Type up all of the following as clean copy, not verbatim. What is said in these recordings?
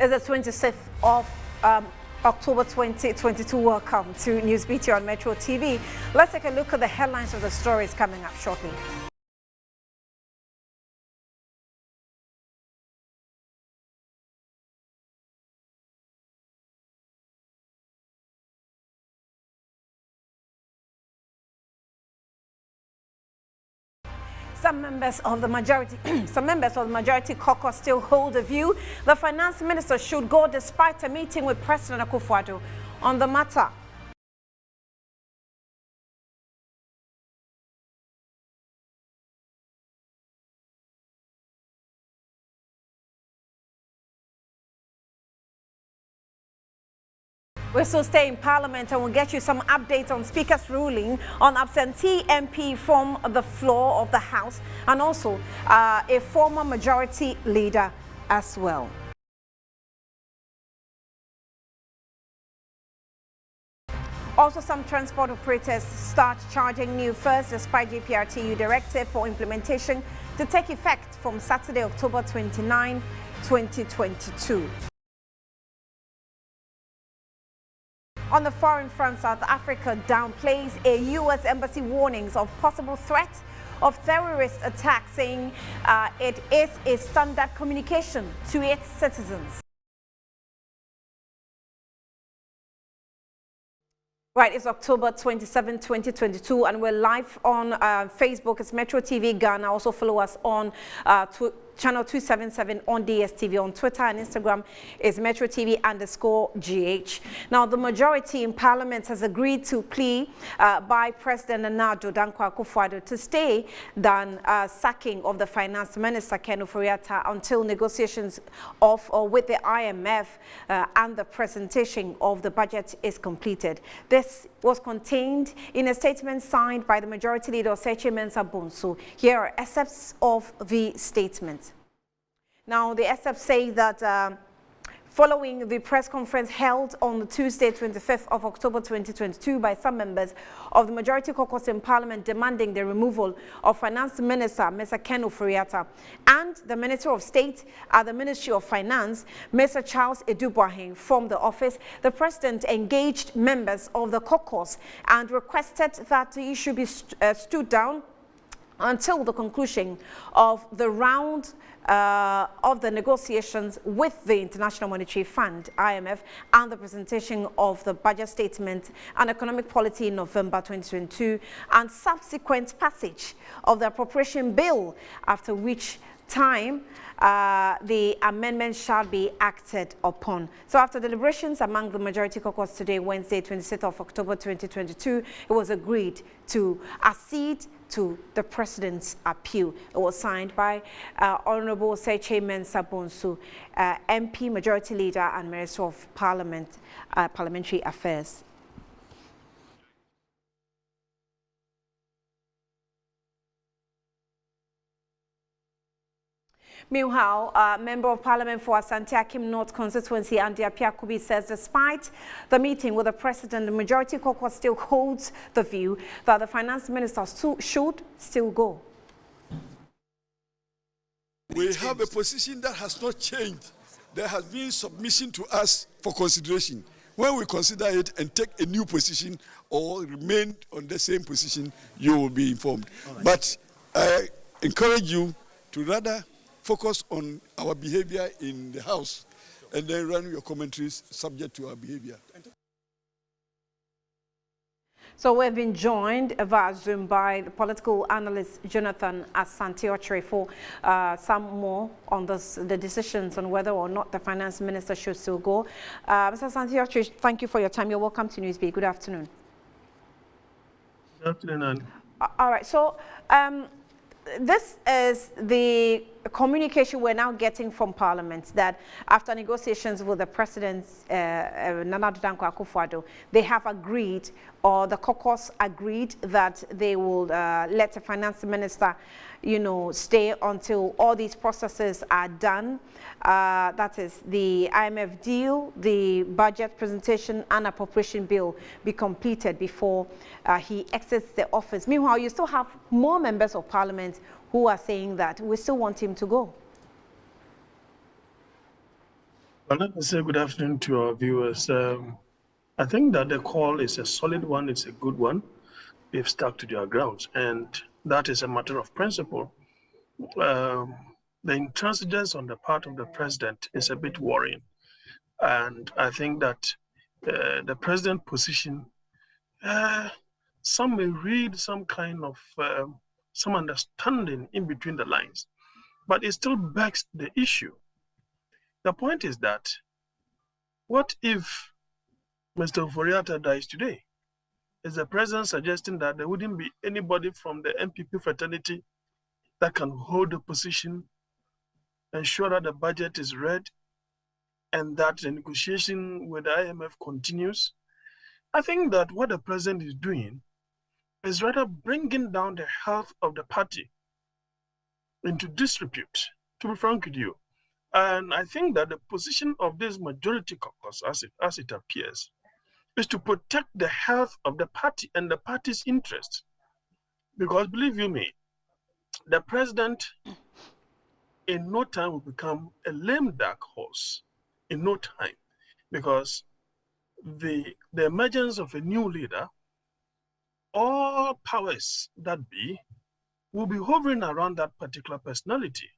It's the 26th of October 2022. Welcome to Newsbeat on Metro TV. Let's take a look at the headlines of the stories coming up shortly. Some members of the majority caucus still hold the view the finance minister should go despite a meeting with President Akufo-Addo on the matter. We'll still stay in Parliament and we'll get you some updates on Speaker's ruling on absentee MP from the floor of the House and also a former majority leader as well. Also, some transport operators start charging new fares despite JPRTU directive for implementation to take effect from Saturday, October 29, 2022. On the foreign front, South Africa downplays a U.S. embassy warnings of possible threat of terrorist attack, saying it is a standard communication to its citizens. Right, it's October 27, 2022, and we're live on Facebook. It's Metro TV Ghana. Also follow us on Channel 277 on DSTV. On Twitter and Instagram is Metro TV_GH. Now, the majority in Parliament has agreed to plea by President Nana Addo Dankwa Akufo-Addo to stay than sacking of the Finance Minister Ken Ofori-Atta until negotiations with the IMF and the presentation of the budget is completed. This was contained in a statement signed by the Majority Leader Osechi Mensah Bonsu. Here are excerpts of the statement. Now, the excerpts say that following the press conference held on Tuesday, 25th of October 2022 by some members of the Majority Caucus in Parliament demanding the removal of Finance Minister Mr. Ken Ofori-Atta and the Minister of State at the Ministry of Finance, Mr. Charles Edubwahing, from the office, the President engaged members of the caucus and requested that the issue be stood down until the conclusion of the round of the negotiations with the International Monetary Fund, IMF, and the presentation of the budget statement and economic policy in November 2022, and subsequent passage of the appropriation bill, after which time the amendment shall be acted upon. So after deliberations among the Majority Caucus today, Wednesday, 26th of October 2022, it was agreed to accede to the President's appeal. It was signed by Honorable Osechi Mensah Bonsu, MP, Majority Leader and Minister of Parliamentary Affairs. Meanwhile, Member of Parliament for Asante Akim North constituency, Andy Apiakubi, says despite the meeting with the President, the Majority Caucus still holds the view that the Finance Minister should still go. We have a position that has not changed. There has been submission to us for consideration. When we consider it and take a new position or remain on the same position, you will be informed. Right. But I encourage you to rather focus on our behavior in the House and then run your commentaries subject to our behavior. So we've been joined via Zoom by the political analyst Jonathan Asante-Okyere for some more on the decisions on whether or not the Finance Minister should still go. Mr. Asante-Okyere, thank you for your time. You're welcome to Newsbeat. Good afternoon. Good afternoon. All right. So this is the communication we're now getting from Parliament that after negotiations with the President, Nana Addo Dankwa Akufo-Addo, they have agreed, or the caucus agreed, that they will let the Finance Minister, stay until all these processes are done. That is the IMF deal, the budget presentation and appropriation bill be completed before he exits the office. Meanwhile, you still have more members of Parliament who are saying that we still want him to go. Let me say good afternoon to our viewers. I think that the call is a solid one, it's a good one. They've stuck to their grounds, and that is a matter of principle. The intransigence on the part of the president is a bit worrying. And I think that the president position, some may read some kind of some understanding in between the lines, but it still begs the issue. The point is that what if Mr. Ofori-Atta dies today? Is the president suggesting that there wouldn't be anybody from the NPP fraternity that can hold the position, ensure that the budget is read, and that the negotiation with the IMF continues? I think that what the president is doing is rather bringing down the health of the party into disrepute, to be frank with you. And I think that the position of this majority caucus, as it appears, is to protect the health of the party and the party's interests. Because believe you me, the president in no time will become a lame duck horse, in no time, because the emergence of a new leader, all powers that be, will be hovering around that particular personality.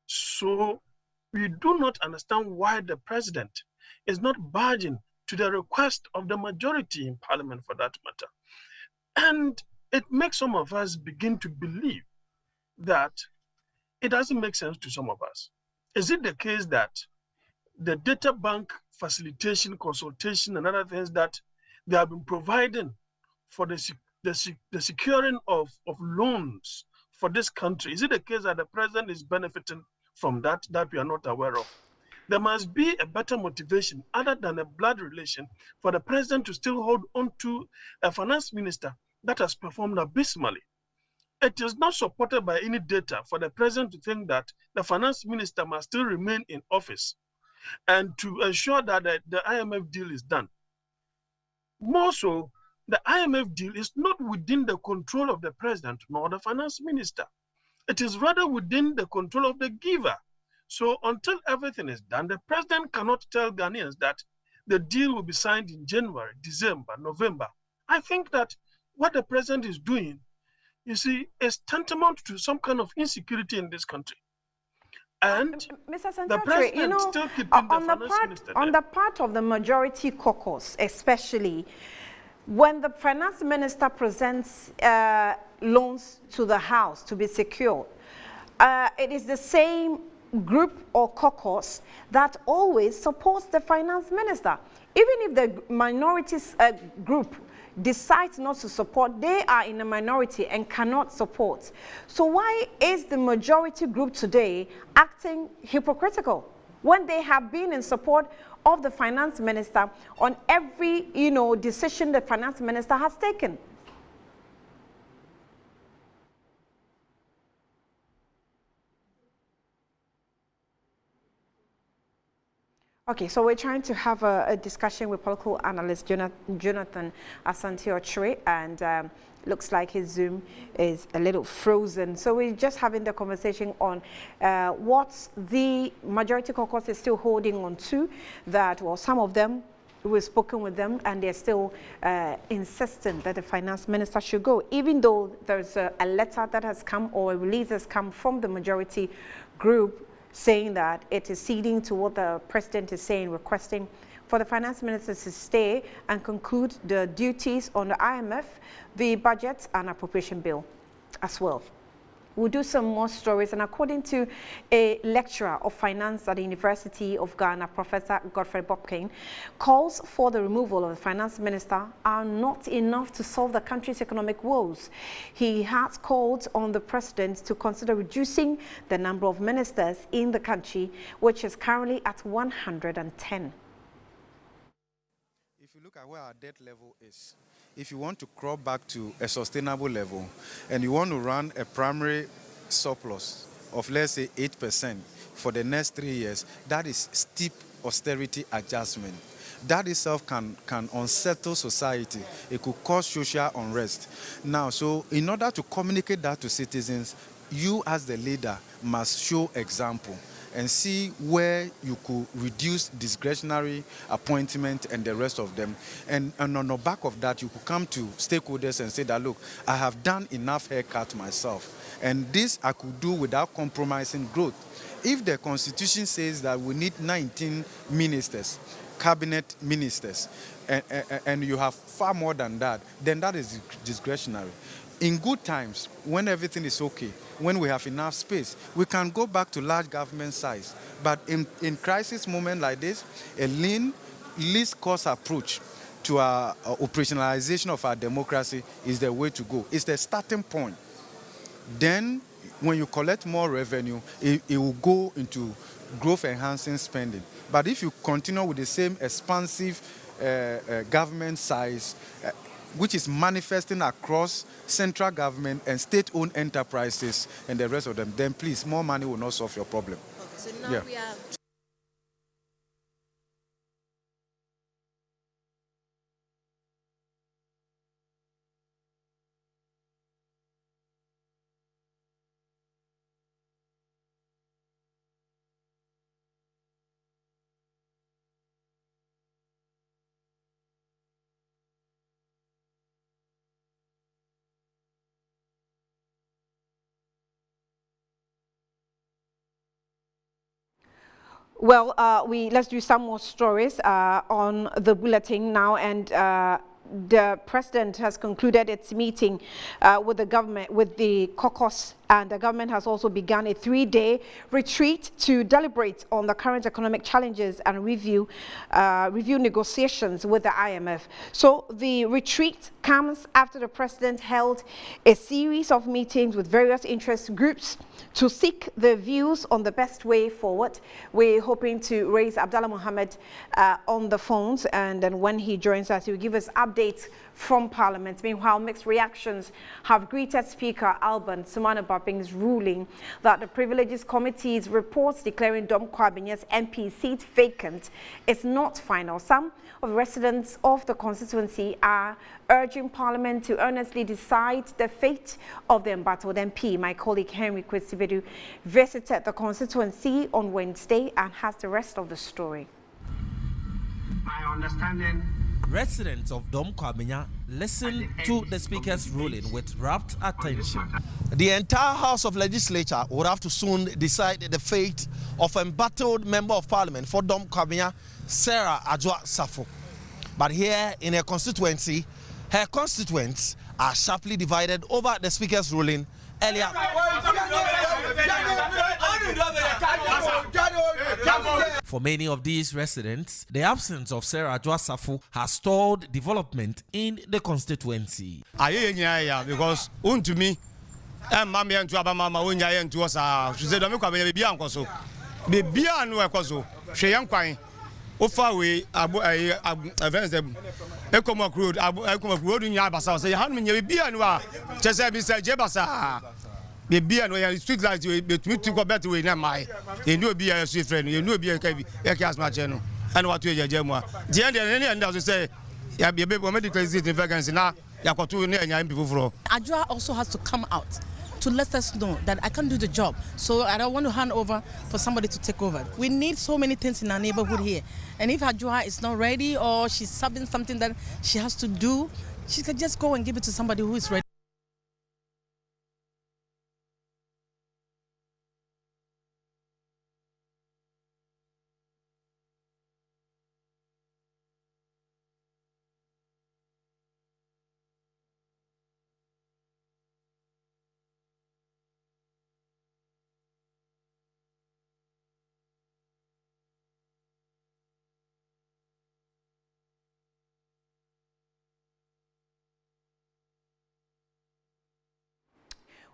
So we do not understand why the president is not barging to the request of the majority in parliament, for that matter. And it makes some of us begin to believe that it doesn't make sense to some of us. Is it the case that the data bank facilitation, consultation, and other things that they have been providing for the securing of loans for this country, is it the case that the president is benefiting from that we are not aware of? There must be a better motivation other than a blood relation for the president to still hold on to a finance minister that has performed abysmally. It is not supported by any data for the president to think that the finance minister must still remain in office and to ensure that the IMF deal is done. More so, the IMF deal is not within the control of the president nor the finance minister. It is rather within the control of the giver. So until everything is done, the president cannot tell Ghanaians that the deal will be signed in January, December, November. I think that what the president is doing, you see, is tantamount to some kind of insecurity in this country. And Mr. the president still keeping the finance minister on the part of the majority caucus, especially when the finance minister presents loans to the House to be secured, it is the same group or caucus that always supports the finance minister. Even if the minorities group decides not to support, they are in a minority and cannot support. So why is the majority group today acting hypocritical when they have been in support of the finance minister on every, decision the finance minister has taken? Okay, so we're trying to have a discussion with political analyst Jonathan Asante-Okyere, and looks like his Zoom is a little frozen. So we're just having the conversation on what the majority caucus is still holding on to, that, well, some of them, we've spoken with them, and they're still insistent that the finance minister should go, even though there's a letter that has come, or a release has come from the majority group saying that it is ceding to what the president is saying, requesting for the finance minister to stay and conclude the duties on the IMF, the budget and appropriation bill as well. We'll do some more stories, and according to a lecturer of finance at the University of Ghana, Professor Godfrey Bobkane, calls for the removal of the finance minister are not enough to solve the country's economic woes. He has called on the president to consider reducing the number of ministers in the country, which is currently at 110. If you look at where our debt level is, if you want to crawl back to a sustainable level and you want to run a primary surplus of, let's say, 8% for the next 3 years, that is steep austerity adjustment. That itself can unsettle society. It could cause social unrest. Now, so in order to communicate that to citizens, you as the leader must show example. and see where you could reduce discretionary appointment and the rest of them. And on the back of that, you could come to stakeholders and say that, look, I have done enough haircut myself, and this I could do without compromising growth. If the Constitution says that we need 19 ministers, cabinet ministers, and you have far more than that, then that is discretionary. In good times, when everything is okay, when we have enough space, we can go back to large government size. But in crisis moment like this, a lean, least cost approach to our operationalization of our democracy is the way to go. It's the starting point. Then, when you collect more revenue, it will go into growth-enhancing spending. But if you continue with the same expansive government size, which is manifesting across central government and state-owned enterprises and the rest of them, then please, more money will not solve your problem. Okay, so now we are... Well, let's do some more stories on the bulletin now, and the president has concluded its meeting with the government, with the caucus, and the government has also begun a 3-day retreat to deliberate on the current economic challenges and review negotiations with the IMF. So the retreat comes after the president held a series of meetings with various interest groups to seek the views on the best way forward. We're hoping to raise Abdallah Mohammed on the phones, and then when he joins us, he will give us updates from Parliament. Meanwhile, mixed reactions have greeted Speaker Alban Sumana Baping's ruling that the Privileges Committee's reports declaring Dom Kwabinya's MP seat vacant is not final. Some of the residents of the constituency are urging Parliament to earnestly decide the fate of the embattled MP. My colleague Henry Kwesibedu visited the constituency on Wednesday and has the rest of the story. My understanding, residents of Dom Kwabenya listened to the Speaker's ruling with rapt attention. The entire House of Legislature would have to soon decide the fate of embattled Member of Parliament for Dom Kwabenya, Sarah Adwoa Safo. But here in her constituency, her constituents are sharply divided over the Speaker's ruling earlier. For many of these residents, the absence of Sarah Adwoa Safo has stalled development in the constituency. Because to me, Mammy and Abama, when I to us, she said, I'm going to be uncle. So, be beyond Wakoso, she young quine. Ofa we events them Ecomoc Road, Ecomoc Road in Yabasa, say, how many be anwa? Just say, Mr. Jebasa. The beer and street lights, but we took a better way than my. You know, be a sweet friend, you know, be a cast my channel. And what you Gemma. The end of the say, yeah, be a bit of medical vacancy now. Yakotu and people for. Adwoa also has to come out to let us know that I can't do the job. So I don't want to hand over for somebody to take over. We need so many things in our neighborhood here. And if Adwoa is not ready or she's subbing something that she has to do, she can just go and give it to somebody who is ready.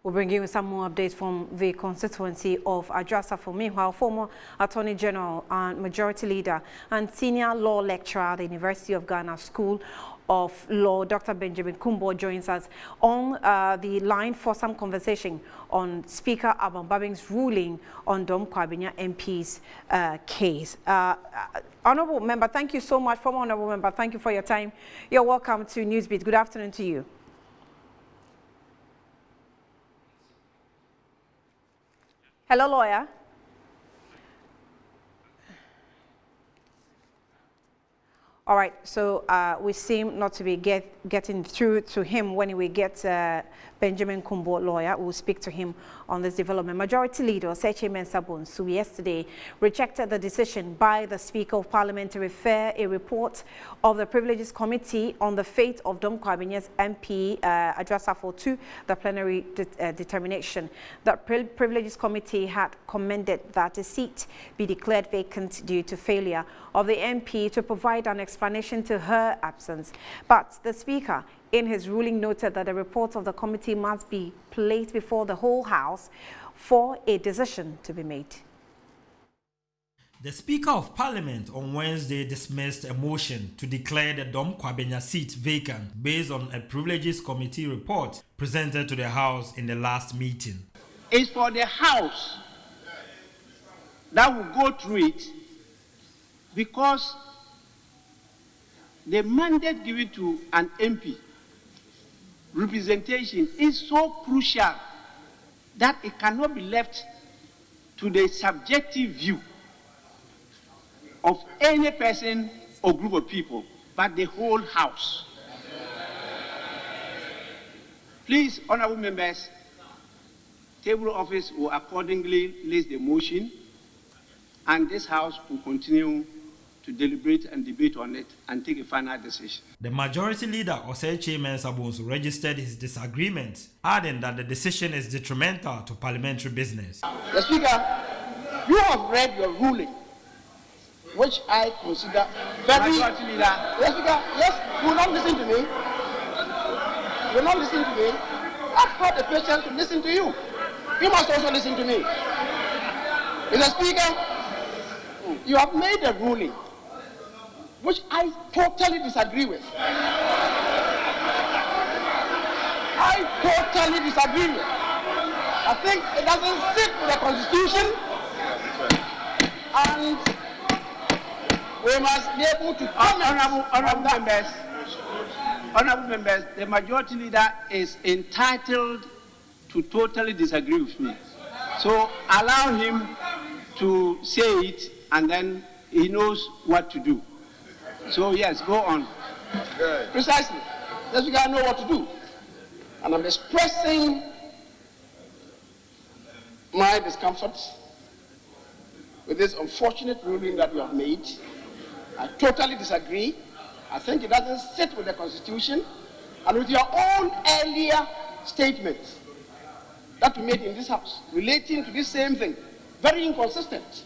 We'll bring you some more updates from the constituency of Adwoa Safo. Meanwhile, former Attorney General and Majority Leader and Senior Law Lecturer at the University of Ghana School of Law, Dr. Benjamin Kumbo, joins us on the line for some conversation on Speaker Alban Baping's ruling on Dom Kwabenya MP's case. Honourable Member, thank you so much. Former Honourable Member, thank you for your time. You're welcome to Newsbeat. Good afternoon to you. Hello, lawyer. All right, so we seem not to be getting through to him. When we get Benjamin Kumbo, lawyer, we'll speak to him on this development. Majority Leader Osei Mensah Bonsu yesterday rejected the decision by the Speaker of Parliament to refer a report of the Privileges Committee on the fate of Dom Kwabinya's MP Adwoa Safo to the plenary determination. The Privileges Committee had commended that a seat be declared vacant due to failure of the MP to provide an explanation to her absence. But the Speaker, in his ruling, noted that the report of the committee must be placed before the whole House for a decision to be made. The Speaker of Parliament on Wednesday dismissed a motion to declare the Dom Kwabenya seat vacant based on a Privileges Committee report presented to the House in the last meeting. It's for the House that will go through it, because the mandate given to an MP representation is so crucial that it cannot be left to the subjective view of any person or group of people, but the whole House. Please, honorable members, Table Office will accordingly list the motion, and this House will continue to deliberate and debate on it and take a final decision. The Majority Leader Osei Mensah Bonsu registered his disagreement, adding that the decision is detrimental to parliamentary business. The Speaker, you have read your ruling, which I consider very... Majority Leader. Yes, Speaker, yes, you will not listen to me. You will not listen to me. I've had the patience to listen to you. You must also listen to me. Mr. Speaker, you have made a ruling which I totally disagree with. I totally disagree with. I think it doesn't fit with the Constitution, and we must be able to comment. Honorable members, the Majority Leader is entitled to totally disagree with me. So allow him to say it, and then he knows what to do. So yes, go on. Precisely. That's because I know what to do. And I'm expressing my discomfort with this unfortunate ruling that you have made. I totally disagree. I think it doesn't sit with the Constitution and with your own earlier statements that you made in this House relating to this same thing. Very inconsistent.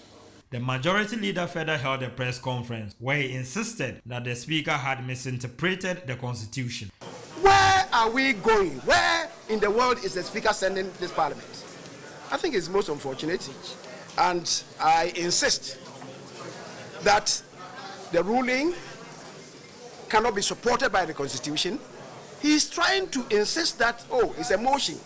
The Majority Leader further held a press conference where he insisted that the Speaker had misinterpreted the Constitution. Where are we going? Where in the world is the Speaker sending this Parliament? I think it's most unfortunate, and I insist that the ruling cannot be supported by the Constitution. He is trying to insist that, oh, it's a motion.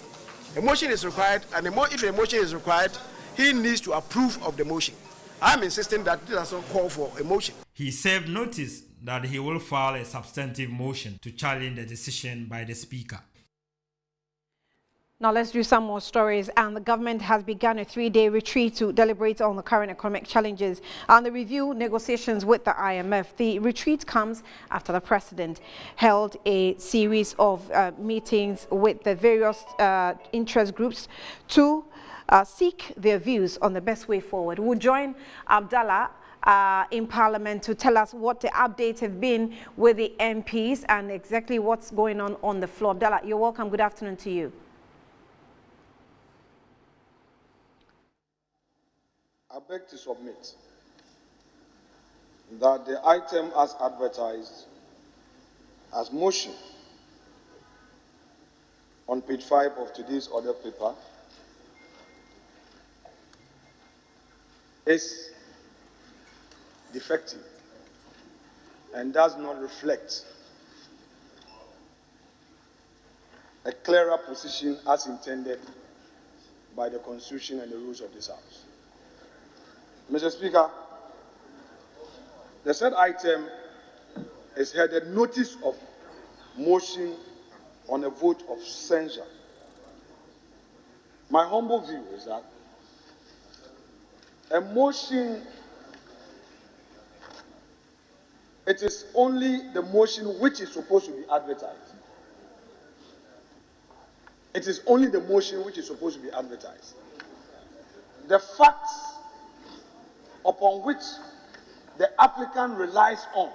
A motion is required, and if a motion is required, he needs to approve of the motion. I'm insisting that this doesn't call for a motion. He served notice that he will file a substantive motion to challenge the decision by the Speaker. Now let's do some more stories. And the government has begun a 3-day retreat to deliberate on the current economic challenges and the review negotiations with the IMF. The retreat comes after the president held a series of meetings with the various interest groups to seek their views on the best way forward. We'll join Abdallah in Parliament to tell us what the updates have been with the MPs and exactly what's going on the floor. Abdallah, you're welcome. Good afternoon to you. I beg to submit that the item as advertised as motion on page 5 of today's order paper is defective and does not reflect a clearer position as intended by the Constitution and the rules of this House. Mr. Speaker, the said item is headed Notice of Motion on a Vote of Censure. My humble view is that a motion it is only the motion which is supposed to be advertised. It is only the motion which is supposed to be advertised. The facts upon which the applicant relies on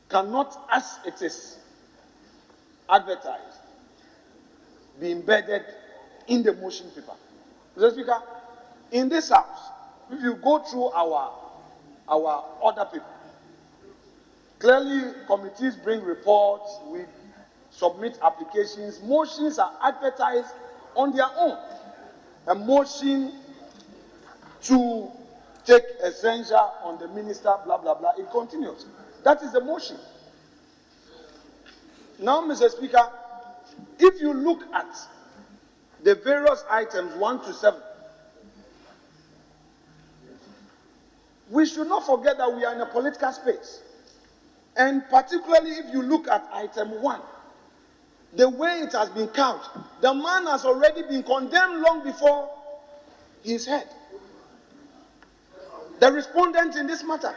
cannot, as it is advertised, be embedded in the motion paper. Mr. Speaker, in this House, if you go through our order paper, clearly committees bring reports, we submit applications, motions are advertised on their own. A motion to take a censure on the minister, blah, blah, blah, it continues. That is the motion. Now, Mr. Speaker, if you look at the various items 1 to 7, we should not forget that we are in a political space. And particularly if you look at item 1, the way it has been couched, the man has already been condemned long before his head. The respondent in this matter,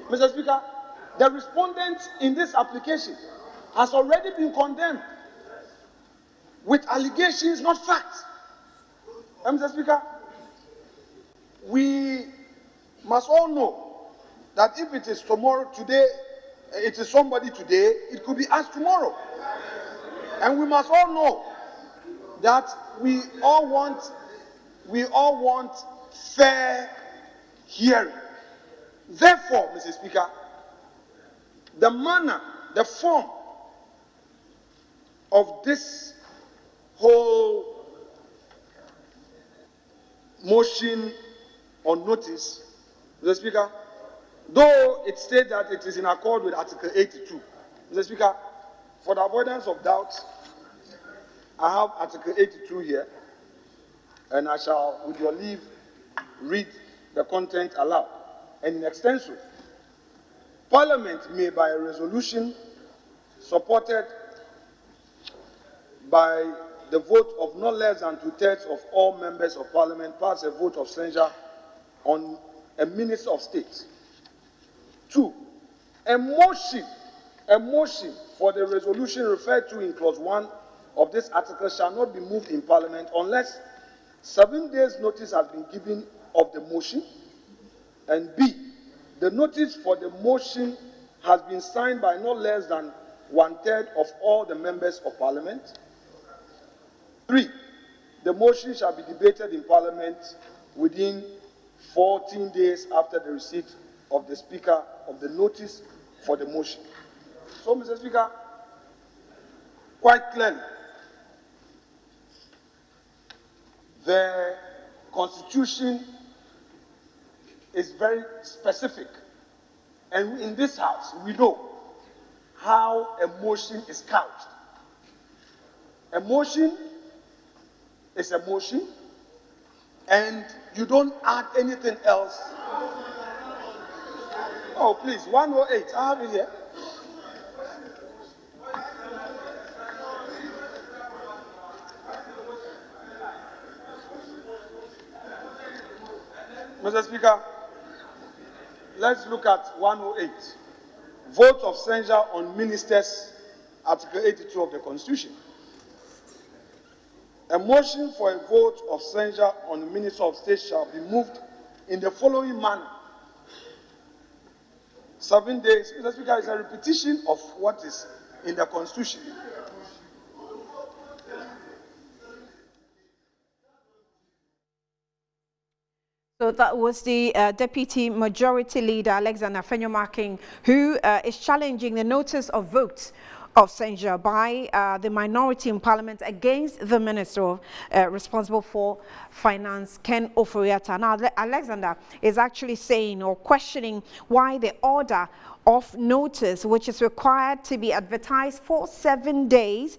Mr. Speaker, the respondent in this application has already been condemned with allegations, not facts. And Mr. Speaker, we must all know that if it is tomorrow, today, it is somebody today, it could be us tomorrow. And we must all know that we all want fair hearing. Therefore, Mr. Speaker, the manner, the form of this whole motion on notice, Mr. Speaker, though it states that it is in accord with Article 82, Mr. Speaker, for the avoidance of doubt, I have Article 82 here, and I shall, with your leave, read the content aloud. And in extenso, Parliament may, by a resolution supported by the vote of not less than 2/3 of all members of Parliament, pass a vote of censure on a Minister of State. 2, a motion for the resolution referred to in clause 1 of this article shall not be moved in Parliament unless 7 days notice has been given of the motion, and B, the notice for the motion has been signed by not less than 1/3 of all the members of Parliament. 3, the motion shall be debated in Parliament within 14 days after the receipt of the Speaker of the notice for the motion. So, Mr. Speaker, quite clearly, the Constitution is very specific. And in this House, we know how a motion is couched. A motion is a motion, and you don't add anything else. Oh, please, 108, I have it here. Mr. Speaker, let's look at 108. Vote of censure on ministers, Article 82 of the Constitution. A motion for a vote of censure on the Minister of State shall be moved in the following manner. 7 days. Mr. Speaker, is a repetition of what is in the Constitution. So that was the Deputy Majority Leader, Alexander Afenyo-Markin, who is challenging the notice of vote of censure by the minority in Parliament against the Minister responsible for Finance, Ken Ofori-Atta. Now, Alexander is actually saying or questioning why the order of notice, which is required to be advertised for 7 days,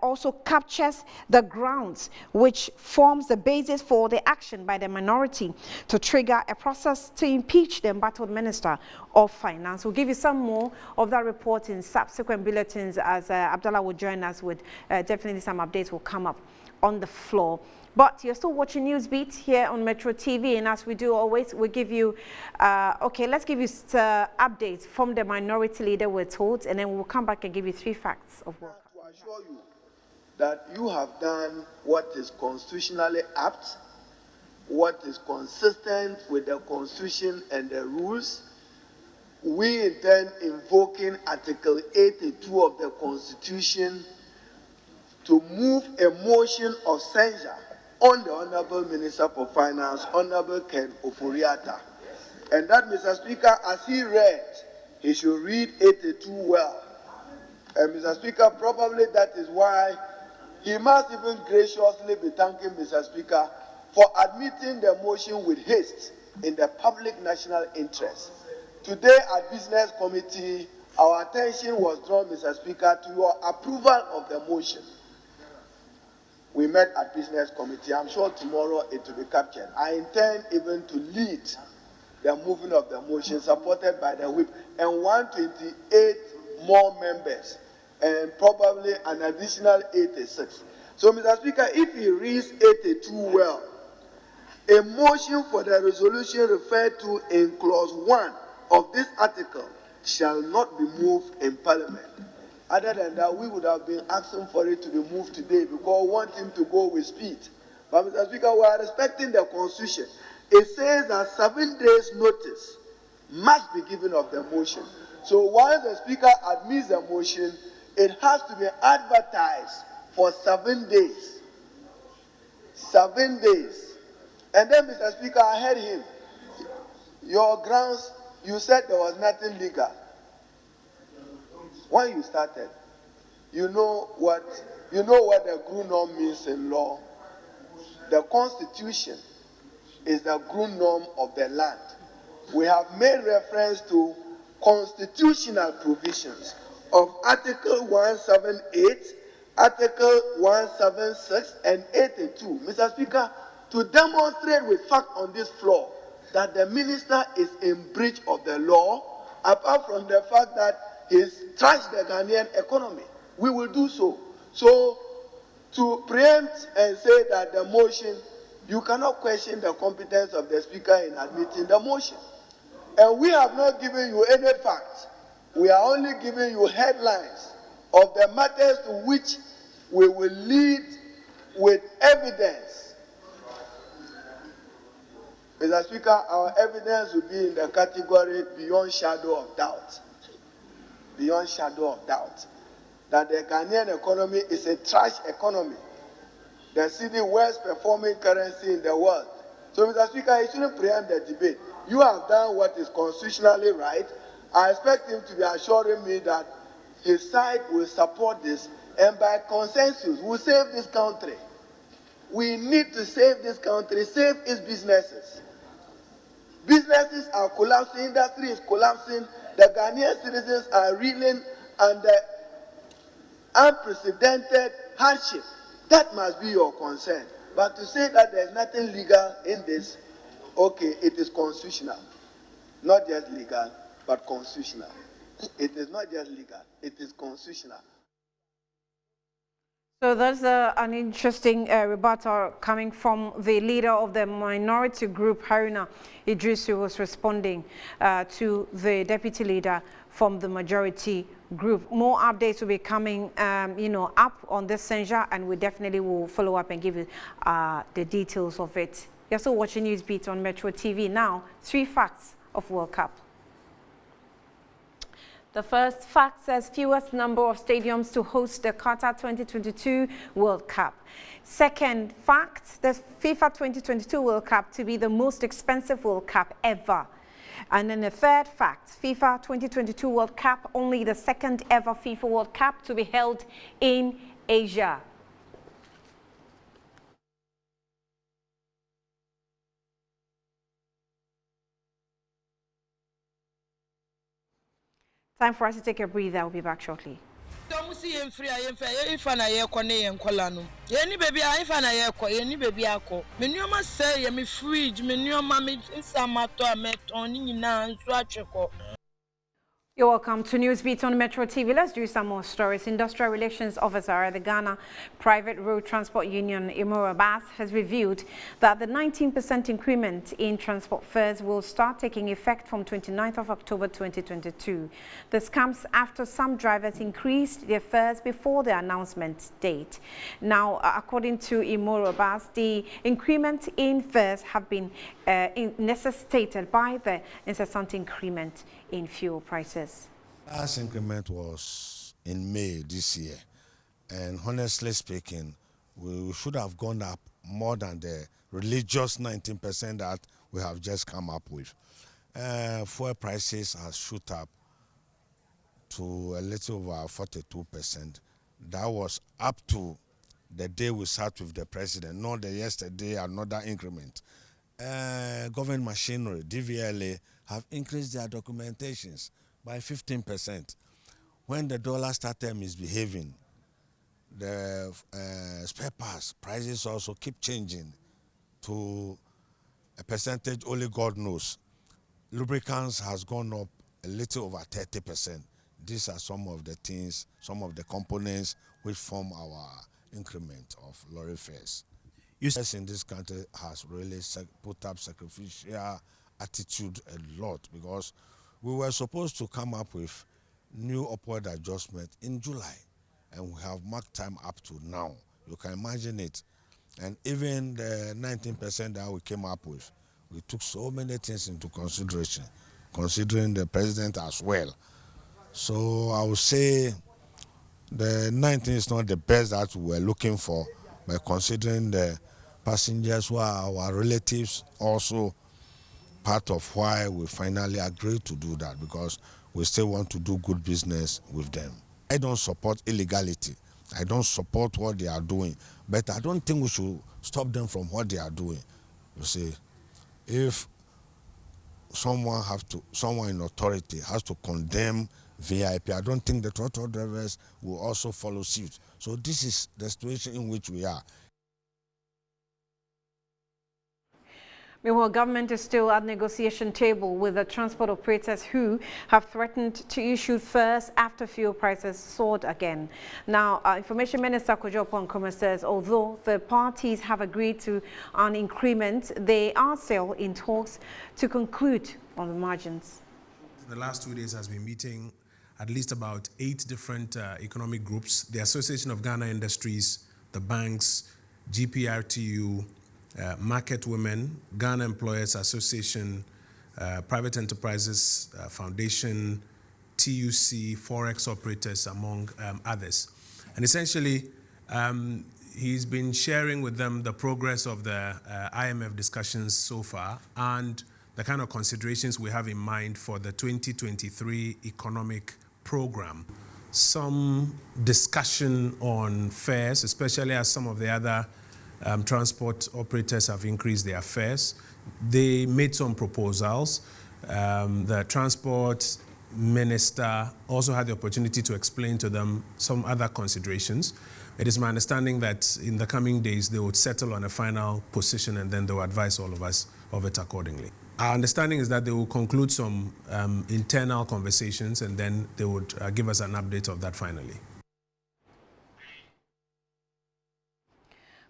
also captures the grounds which forms the basis for the action by the minority to trigger a process to impeach the embattled Minister of Finance. We'll give you some more of that report in subsequent bulletins as Abdallah will join us with definitely some updates will come up on the floor But you're still watching Newsbeat here on Metro TV, and as we do always, we give you, let's give you updates from the minority leader we're told, and then we'll come back and give you 3 facts of World Cup. To assure you that you have done what is constitutionally apt, what is consistent with the Constitution and the rules. We intend invoking Article 82 of the Constitution to move a motion of censure on the Honorable Minister for Finance, Honorable Ken Ofori-Atta. And that, Mr. Speaker, as he read, he should read 82 well. And Mr. Speaker, probably that is why he must even graciously be thanking Mr. Speaker for admitting the motion with haste in the public national interest. Today at Business Committee, our attention was drawn, Mr. Speaker, to your approval of the motion. We met at Business Committee. I'm sure tomorrow it will be captured. I intend even to lead the moving of the motion supported by the whip and 128 more members and probably an additional 86. So, Mr. Speaker, if he reads 82 well, a motion for the resolution referred to in clause 1 of this article shall not be moved in Parliament. Other than that, we would have been asking for it to be moved today because we want him to go with speed. But, Mr. Speaker, we are respecting the Constitution. It says that 7 days' notice must be given of the motion. So once the Speaker admits the motion, it has to be advertised for 7 days. 7 days. And then, Mr. Speaker, I heard him. Your grounds, you said there was nothing legal. When you started, you know what the GRU norm means in law. The Constitution is the GRU norm of the land. We have made reference to constitutional provisions of Article 178, Article 176, and 82. Mr. Speaker, to demonstrate with fact on this floor that the minister is in breach of the law, apart from the fact that he's trashed the Ghanaian economy, we will do so. So, to preempt and say that the motion, you cannot question the competence of the Speaker in admitting the motion. And we have not given you any facts. We are only giving you headlines of the matters to which we will lead with evidence. Mr. Speaker, our evidence will be in the category beyond shadow of doubt. Beyond shadow of doubt. That the Ghanaian economy is a trash economy. The cedi worst performing currency in the world. So, Mr. Speaker, you shouldn't preempt the debate. You have done what is constitutionally right. I expect him to be assuring me that his side will support this, and by consensus, we'll save this country. We need to save this country, save its businesses. Businesses are collapsing, industry is collapsing, the Ghanaian citizens are reeling under unprecedented hardship. That must be your concern. But to say that there's nothing legal in this, okay, it is constitutional. Not just legal, but constitutional. It is not just legal, it is constitutional. So that's an interesting rebuttal coming from the leader of the minority group, Haruna Idris, who was responding to the deputy leader from the majority group. More updates will be coming, up on this censure, and we definitely will follow up and give you the details of it. You're still watching Newsbeat on Metro TV. Now, 3 facts of World Cup. The first fact says fewest number of stadiums to host the Qatar 2022 World Cup. Second fact, the FIFA 2022 World Cup to be the most expensive World Cup ever. And then the third fact, FIFA 2022 World Cup, only the second ever FIFA World Cup to be held in Asia. Time for us to take a breather. I'll be back shortly. Don't see him free. I am fair. If I am Kone and Colano, any baby, if I am any baby, I call. Menuma say, I'm a fridge, Menuma, some matter met on in an swatch. You're welcome to Newsbeat on Metro TV. Let's do some more stories. Industrial Relations Officer at the Ghana Private Road Transport Union, Imoro Abbas, has revealed that the 19% increment in transport fares will start taking effect from 29th of October 2022. This comes after some drivers increased their fares before the announcement date. Now, according to Imoro Abbas, the increment in fares have been necessitated by the incessant increment in fuel prices. Last increment was in May this year, and honestly speaking, we should have gone up more than the religious 19% that we have just come up with. Fuel prices have shot up to a little over 42%. That was up to the day we sat with the president, not the yesterday, another increment. Government machinery, DVLA, have increased their documentations by 15%. When the dollar started misbehaving, the spare parts prices also keep changing to a percentage only God knows. Lubricants has gone up a little over 30%. These are some of the things, some of the components which form our increment of lorry fares. Yes, in this country has really put up sacrificial attitude a lot, because we were supposed to come up with new upward adjustment in July, and we have marked time up to now. You can imagine it. And even the 19% that we came up with, we took so many things into consideration, considering the president as well. So I would say the 19 is not the best that we were looking for, but considering the passengers who are our relatives, also part of why we finally agreed to do that, because we still want to do good business with them. I don't support illegality. I don't support what they are doing, but I don't think we should stop them from what they are doing. You see, if someone in authority has to condemn VIP, I don't think the trotro drivers will also follow suit. So this is the situation in which we are. Meanwhile, government is still at negotiation table with the transport operators who have threatened to issue fares after fuel prices soared again. Now, Information Minister Kojo Oppong says although the parties have agreed to an increment, they are still in talks to conclude on the margins. The last 2 days has been meeting at least about 8 different economic groups: the Association of Ghana Industries, the banks, GPRTU, Market Women, Ghana Employers Association, Private Enterprises Foundation, TUC, Forex operators, among others. And essentially, he's been sharing with them the progress of the IMF discussions so far and the kind of considerations we have in mind for the 2023 economic program. Some discussion on fares, especially as some of the other transport operators have increased their fares. They made some proposals. The transport minister also had the opportunity to explain to them some other considerations. It is my understanding that in the coming days they would settle on a final position, and then they will advise all of us of it accordingly. Our understanding is that they will conclude some internal conversations, and then they would give us an update of that finally.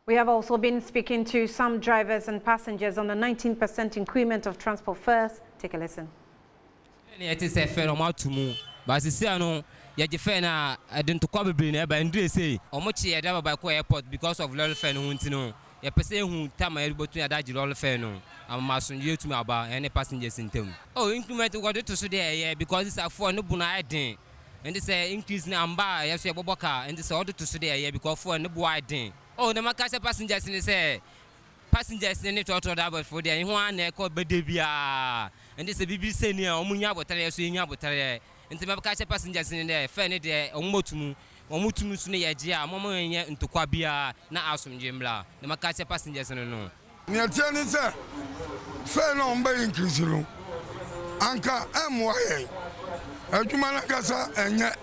We have also been speaking to some drivers and passengers on the 19% increment of transport fares. Take a listen. It is a fair amount to move, but it's no. Yajifena, I didn't come be near by and say, or much I drive by airport because of Lol Fen who a person who time everybody at that Lol Feno. I'm massing you to me about any passengers in town. Oh, increment what to today, because it's a for no bunai day. And it's a increase number, yes, your boboka, and it's order to today because for no boy day. Oh, the Macassa passengers in the say. Passengers in it auto double for the one called Bedebia. And it's a BBC near Omunya, but I see Yabotare. And the Macassa passengers in there, Fanny de Omotumu, Omutumusne, Gia, Momo, and Tuquabia, na awesome Jimla. The Macassa passengers in the no. Near Tennis, fair on by increasing. Anka MYA. Ajumanakasa and yet.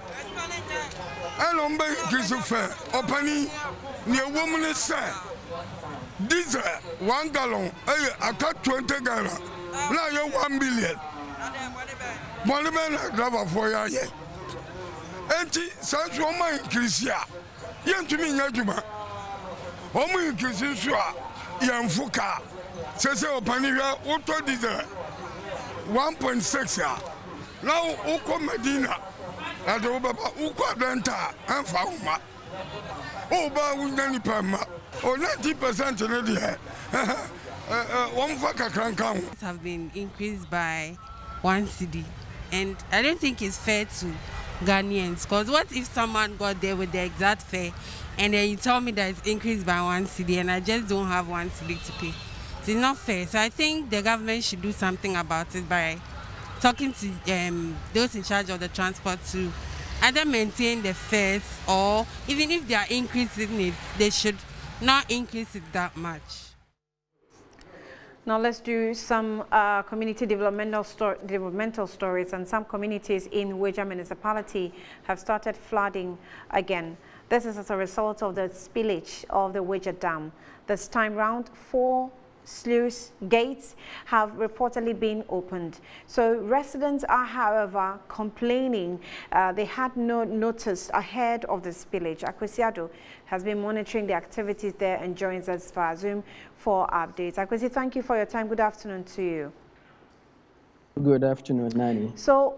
I don't buy increasing fair. Opening near woman is sad. Diesel 1 gallon, I cut 20 gallon. Now you're 1 billion. Money driver for ya ye. Enti sanso ma increase ya. Yentumi nya dwuma. Omo increase so a yemfuka. Sese opaniwa auto diesel 1.6 ya. Now uko Medina. Ade obaba uko Adenta anfa homa. Oba wunyani pama. O 90% ne de. Have been increased by 1 cedi, and I don't think it's fair to Ghanaians, because what if someone got there with the exact fare and then you tell me that it's increased by 1 cedi and I just don't have 1 cedi to pay? It's not fair. So I think the government should do something about it by talking to those in charge of the transport to either maintain the fares, or even if they are increasing it, they should not increase it that much. Now let's do some community developmental stories. And some communities in Weja municipality have started flooding again. This is as a result of the spillage of the Weja Dam. This time round, 4 sluice gates have reportedly been opened. So residents are, however, complaining they had no notice ahead of the spillage. Akwesi has been monitoring the activities there and joins us via Zoom for updates. Akwesi, thank you for your time. Good afternoon to you. Good afternoon, Nani. So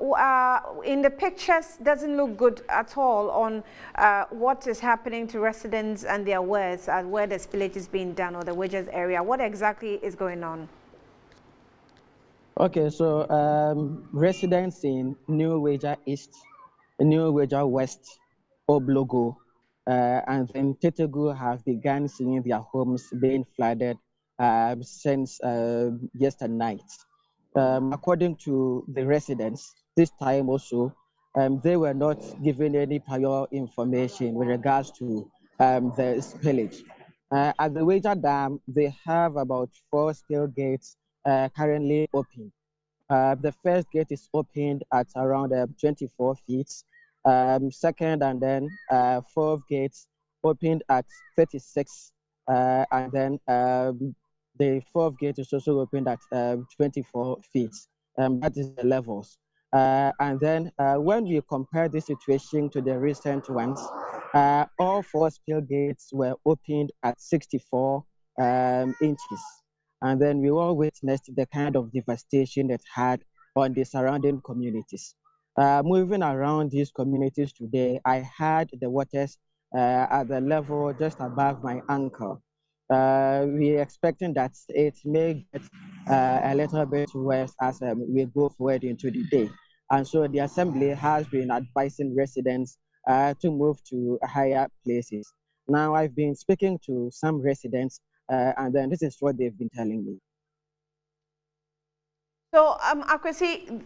in the pictures, doesn't look good at all on what is happening to residents and their wares and where the spillage is being done, or the Wejas area. What exactly is going on? Okay, so residents in New Weja East, New Weja West, Oblogo, and then Tetegu have begun seeing their homes being flooded since yesterday night. According to the residents, this time also, they were not given any prior information with regards to the spillage. At the Weja Dam, they have about 4 spill gates currently open. The first gate is opened at around 24 feet. Second and then 4th gates opened at 36, and then the 4th gate is also opened at 24 feet. That is the levels. And then when we compare this situation to the recent ones, all 4 spill gates were opened at 64 inches. And then we all witnessed the kind of devastation that had on the surrounding communities. Moving around these communities today, I had the waters at the level just above my ankle. We're expecting that it may get a little bit worse as we go forward into the day. And so the Assembly has been advising residents to move to higher places. Now, I've been speaking to some residents, and then this is what they've been telling me. So, Akwesi,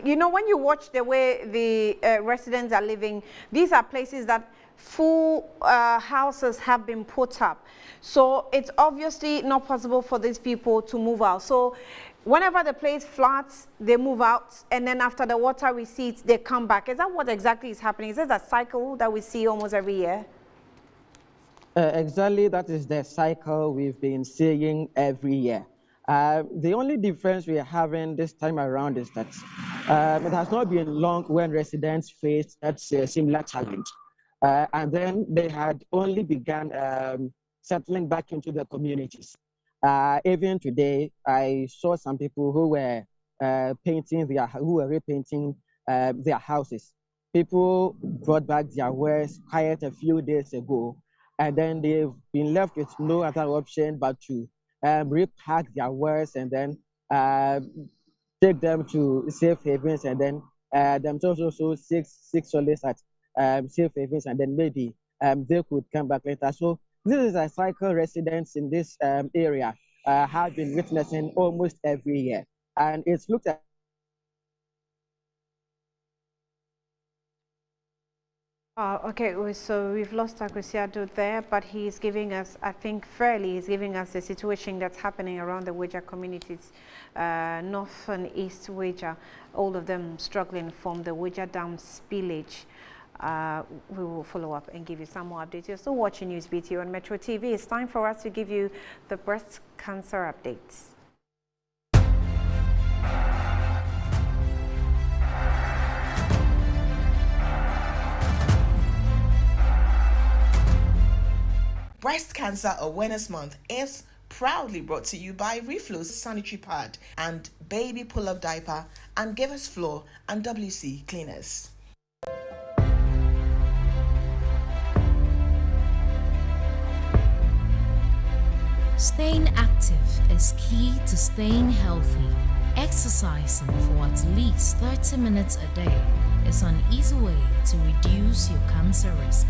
you know, when you watch the way the residents are living, these are places that full houses have been put up. So it's obviously not possible for these people to move out. So whenever the place floods, they move out, and then after the water recedes, they come back. Is that what exactly is happening? Is this a cycle that we see almost every year? Exactly, that is the cycle we've been seeing every year. The only difference we are having this time around is that it has not been long when residents faced that similar challenge. And then they had only begun settling back into the communities. Even today, I saw some people who were repainting their houses. People brought back their wares quite a few days ago, and then they've been left with no other option but to repack their wares and then take them to safe havens, and then themselves also seek solace at safe havens, and then maybe they could come back later. So this is a cycle residents in this area have been witnessing almost every year, and it's looked at. Okay, so we've lost Akwesi there, but he's giving us, I think fairly, he's giving us the situation that's happening around the Weja communities, North and East Weja, all of them struggling from the Weja Dam spillage. We will follow up and give you some more updates. You're still watching Newsbeat here on Metro TV. It's time for us to give you the breast cancer updates. Breast Cancer Awareness Month is proudly brought to you by Reflow Sanitary Pad and Baby Pull-Up Diaper and Givers Floor and WC Cleaners. Staying active is key to staying healthy. Exercising for at least 30 minutes a day is an easy way to reduce your cancer risk.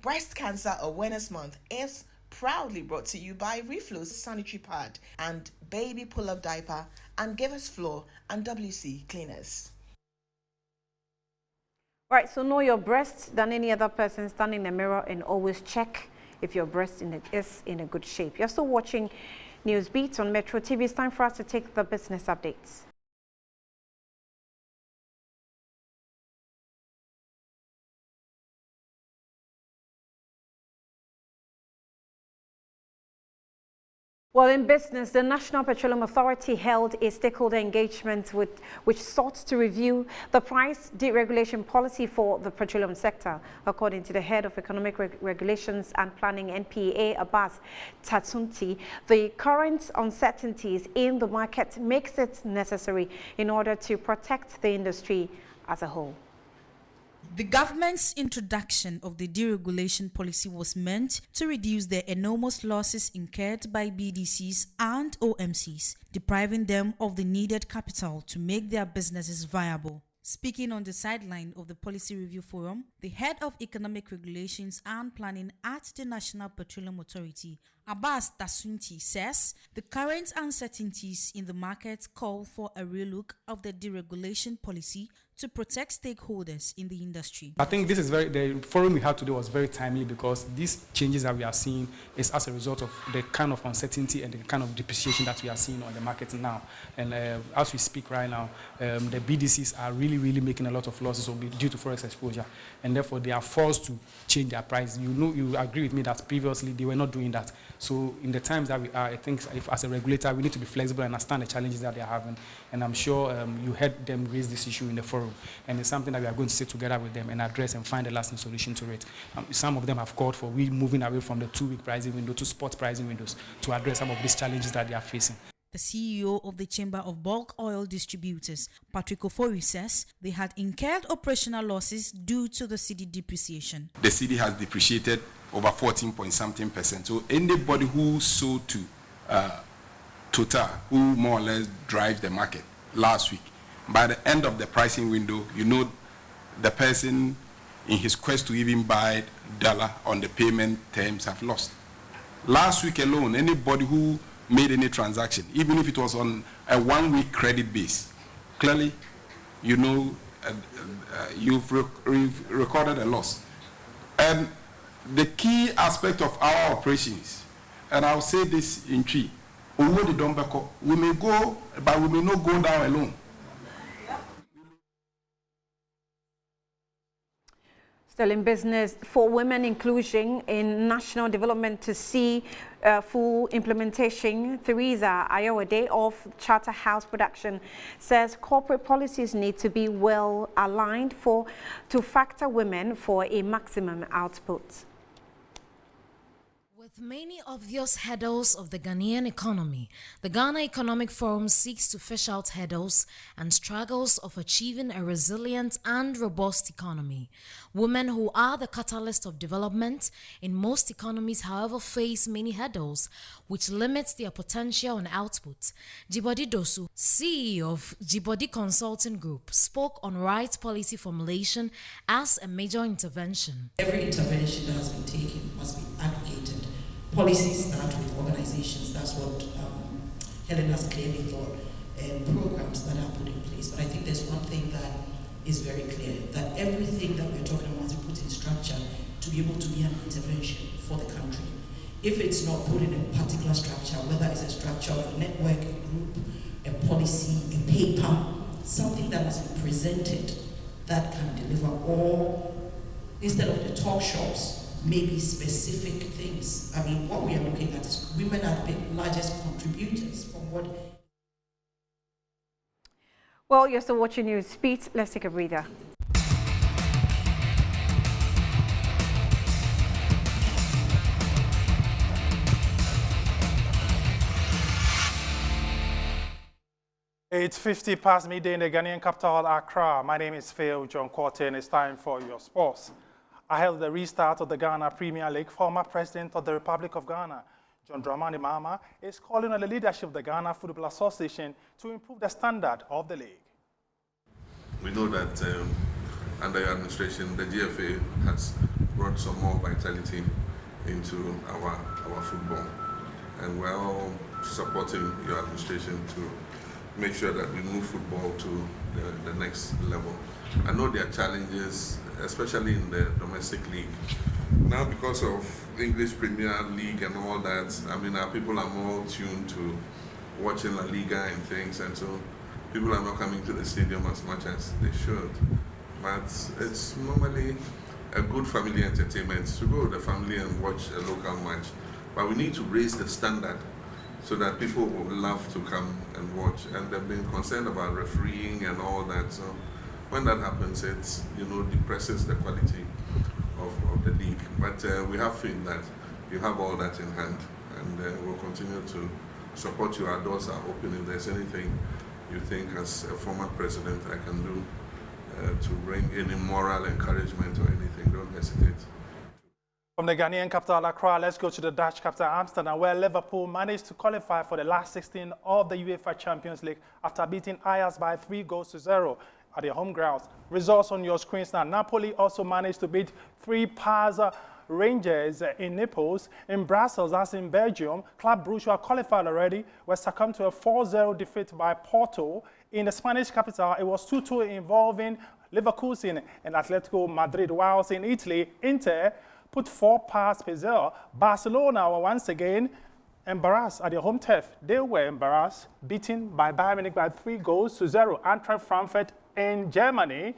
Breast Cancer Awareness Month is proudly brought to you by Reflow Sanitary Pad and Baby Pull-Up Diaper and Givers Floor and WC Cleaners. Right, so know your breast than any other person. Stand in the mirror and always check if your breast is in a good shape. You're still watching Newsbeat on Metro TV. It's time for us to take the business updates. Well, in business, the National Petroleum Authority held a stakeholder engagement which sought to review the price deregulation policy for the petroleum sector. According to the head of Economic Regulations and Planning, NPA, Abbas Tatsunti, the current uncertainties in the market makes it necessary in order to protect the industry as a whole. The government's introduction of the deregulation policy was meant to reduce the enormous losses incurred by BDCs and OMCs, depriving them of the needed capital to make their businesses viable. Speaking on the sideline of the Policy Review Forum, the head of Economic Regulations and Planning at the National Petroleum Authority, Abbas Tatsunti, says the current uncertainties in the market call for a relook of the deregulation policy to protect stakeholders in the industry. I think this is the forum we had today was very timely because these changes that we are seeing is as a result of the kind of uncertainty and the kind of depreciation that we are seeing on the market now. And as we speak right now, the BDCs are really making a lot of losses due to forex exposure, and therefore they are forced to change their price. You agree with me that previously they were not doing that. So in the times that we are, I think if as a regulator we need to be flexible and understand the challenges that they are having. And I'm sure you heard them raise this issue in the forum, and it's something that we are going to sit together with them and address and find a lasting solution to it. Some of them have called for moving away from the 2-week pricing window to spot pricing windows to address some of these challenges that they are facing. The CEO of the Chamber of Bulk Oil Distributors, Patrick Ofori, says they had incurred operational losses due to the cedi depreciation. The cedi has depreciated over 14.something%. So anybody who sold to Total, who more or less drives the market last week, by the end of the pricing window, the person in his quest to even buy dollar on the payment terms have lost. Last week alone, anybody who made any transaction, even if it was on a 1-week credit base, clearly, you've recorded a loss. And the key aspect of our operations, and I'll say this in three, we may go, but we may not go down alone. Still in business, for women inclusion in national development to see full implementation, Theresa Ayowade of Charterhouse Production says corporate policies need to be well aligned to factor women for a maximum output. With many obvious hurdles of the Ghanaian economy, the Ghana Economic Forum seeks to fish out hurdles and struggles of achieving a resilient and robust economy. Women, who are the catalyst of development in most economies, however, face many hurdles which limits their potential and output. Jibodi Dosu, CEO of Jibodi Consulting Group, spoke on right policy formulation as a major intervention. Every intervention that has been taken must be advocated. Policies start with organizations. That's what Helen has clearly thought. Programs that are put in place. But I think there's one thing that is very clear, that everything that we're talking about is put in structure to be able to be an intervention for the country. If it's not put in a particular structure, whether it's a structure of a network, a group, a policy, a paper, something that has been presented that can deliver all, instead of the talk shops, maybe specific things is, I mean, what we are looking at is women are the largest contributors from what. Well, you're still watching News Speed. Let's take a breather. It's 50 past midday in the Ghanaian capital, Accra. My name is Phil John Quarter, and it's time for your sports. Ahead of the restart of the Ghana Premier League, former President of the Republic of Ghana, John Dramani Mahama, is calling on the leadership of the Ghana Football Association to improve the standard of the league. We know that under your administration, the GFA has brought some more vitality into our football, and we're all supporting your administration to make sure that we move football to the next level. I know there are challenges, especially in the domestic league. Now, because of English Premier League and all that, I mean, our people are more tuned to watching La Liga and things, and so people are not coming to the stadium as much as they should. But it's normally a good family entertainment to go with the family and watch a local match. But we need to raise the standard so that people will love to come and watch. And they've been concerned about refereeing and all that. So when that happens, it's, depresses the quality of the league. But we have faith that you have all that in hand, and we'll continue to support you. Our doors are open. If there's anything you think as a former president I can do to bring any moral encouragement or anything, don't hesitate. From the Ghanaian capital, Accra, let's go to the Dutch capital, Amsterdam, where Liverpool managed to qualify for the last 16 of the UEFA Champions League after beating Ajax by 3-0 at their home grounds. Results on your screens now. Napoli also managed to beat 3 Paz Rangers in Naples. In Brussels, as in Belgium, Club Brugge, who are qualified already, were succumbed to a 4-0 defeat by Porto. In the Spanish capital, it was 2-2 involving Leverkusen and Atletico Madrid, whilst in Italy, Inter put 4 past Pizarro. Barcelona were once again embarrassed at their home turf. They were embarrassed, beaten by Bayern Munich by 3-0. Eintracht Frankfurt in Germany,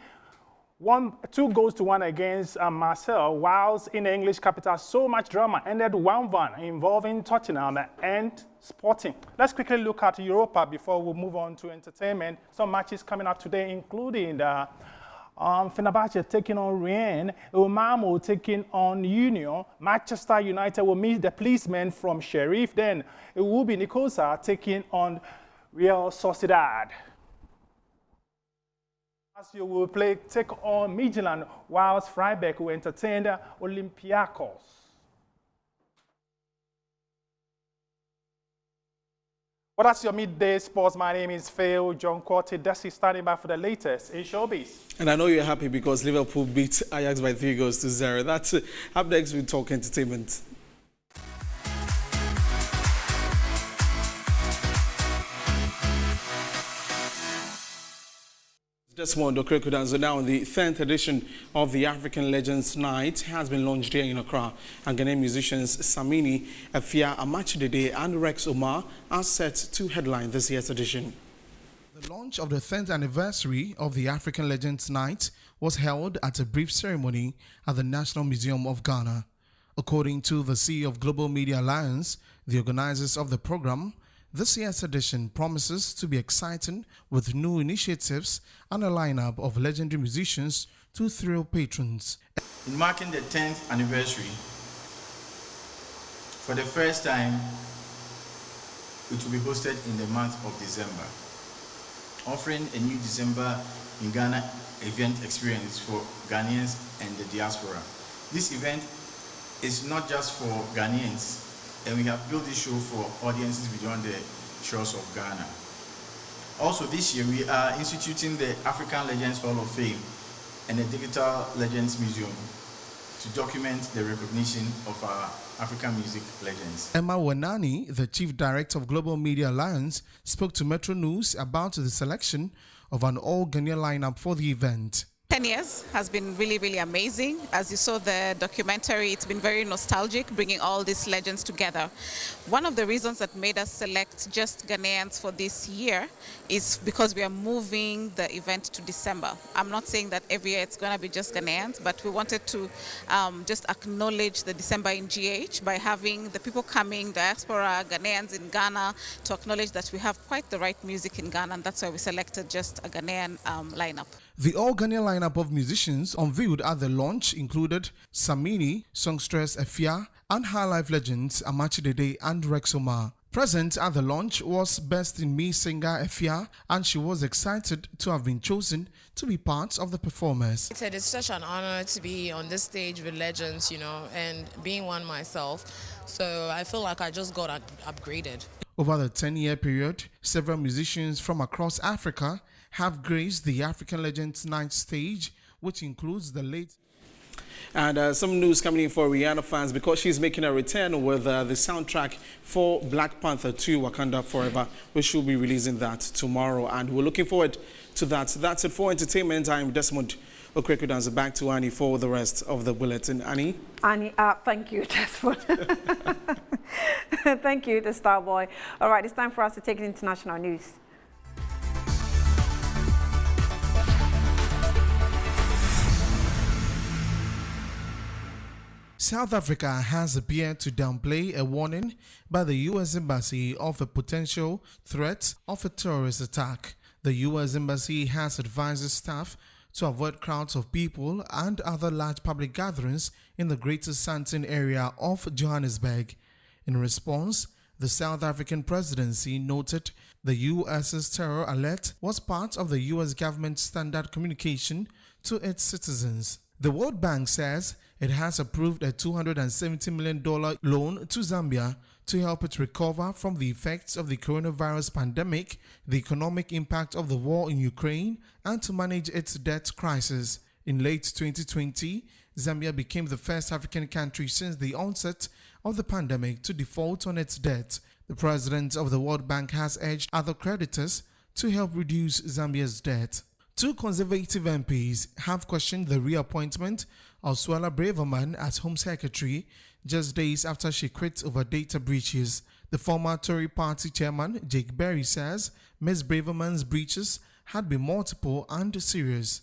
2-1 against Marseille, whilst in the English capital, so much drama ended 1-1 involving Tottenham and Sporting. Let's quickly look at Europa before we move on to entertainment. Some matches coming up today, including the Fenerbahce taking on Rennes, Umamo taking on Union, Manchester United will meet the policemen from Sheriff, then it will be Nicosia taking on Real Sociedad. Lazio will take on Midtjylland, whilst Freiburg will entertain Olympiacos. Well, that's your midday sports. My name is Phil John Quarty. Desi standing by for the latest in showbiz. And I know you're happy because Liverpool beat Ajax by 3-0. That's up next. We talk entertainment. Desmond Okrekudanzo. Now, the 10th edition of the African Legends Night has been launched here in Accra, and Ghanaian musicians Samini, Afia Amachidede and Rex Omar are set to headline this year's edition. The launch of the 10th anniversary of the African Legends Night was held at a brief ceremony at the National Museum of Ghana. According to the CEO of Global Media Alliance, the organizers of the program, this year's edition promises to be exciting with new initiatives and a lineup of legendary musicians to thrill patrons. In marking the 10th anniversary, for the first time, it will be hosted in the month of December, offering a new December in Ghana event experience for Ghanaians and the diaspora. This event is not just for Ghanaians, and we have built this show for audiences beyond the shores of Ghana. Also this year, we are instituting the African Legends Hall of Fame and the Digital Legends Museum to document the recognition of our African music legends. Emma Wanani, the Chief Director of Global Media Alliance, spoke to Metro News about the selection of an all-Ghanaian lineup for the event. 10 years has been really, really amazing. As you saw the documentary, it's been very nostalgic, bringing all these legends together. One of the reasons that made us select just Ghanaians for this year is because we are moving the event to December. I'm not saying that every year it's going to be just Ghanaians, but we wanted to just acknowledge the December in GH by having the people coming, diaspora, Ghanaians in Ghana, to acknowledge that we have quite the right music in Ghana, and that's why we selected just a Ghanaian lineup. The all-Ghanaian lineup of musicians unveiled at the launch included Samini, songstress Efia, and High Life legends Amachi Dede and Rex Omar. Present at the launch was Best in Me singer Efia, and she was excited to have been chosen to be part of the performers. It's such an honor to be on this stage with legends, you know, and being one myself. So I feel like I just got upgraded. Over the 10-year period, several musicians from across Africa have graced the African Legends Night stage, which includes the late... And some news coming in for Rihanna fans because she's making a return with the soundtrack for Black Panther 2 Wakanda Forever, which will be releasing that tomorrow. And we're looking forward to that. So that's it for entertainment. I'm Desmond Okreku. Back to Annie for the rest of the bulletin. Annie? Annie, thank you, Desmond. Thank you, the Star Boy. All right, it's time for us to take international news. South Africa has appeared to downplay a warning by the U.S. Embassy of a potential threat of a terrorist attack. The U.S. Embassy has advised its staff to avoid crowds of people and other large public gatherings in the Greater Sandton area of Johannesburg. In response, the South African presidency noted the U.S.'s terror alert was part of the U.S. government's standard communication to its citizens. The World Bank says it has approved a $270 million loan to Zambia to help it recover from the effects of the coronavirus pandemic, the economic impact of the war in Ukraine, and to manage its debt crisis. In late 2020, Zambia became the first African country since the onset of the pandemic to default on its debt. The president of the World Bank has urged other creditors to help reduce Zambia's debt. Two conservative MPs have questioned the reappointment of Suella Braverman as Home Secretary just days after she quit over data breaches. The former Tory party chairman, Jake Berry, says Ms. Braverman's breaches had been multiple and serious.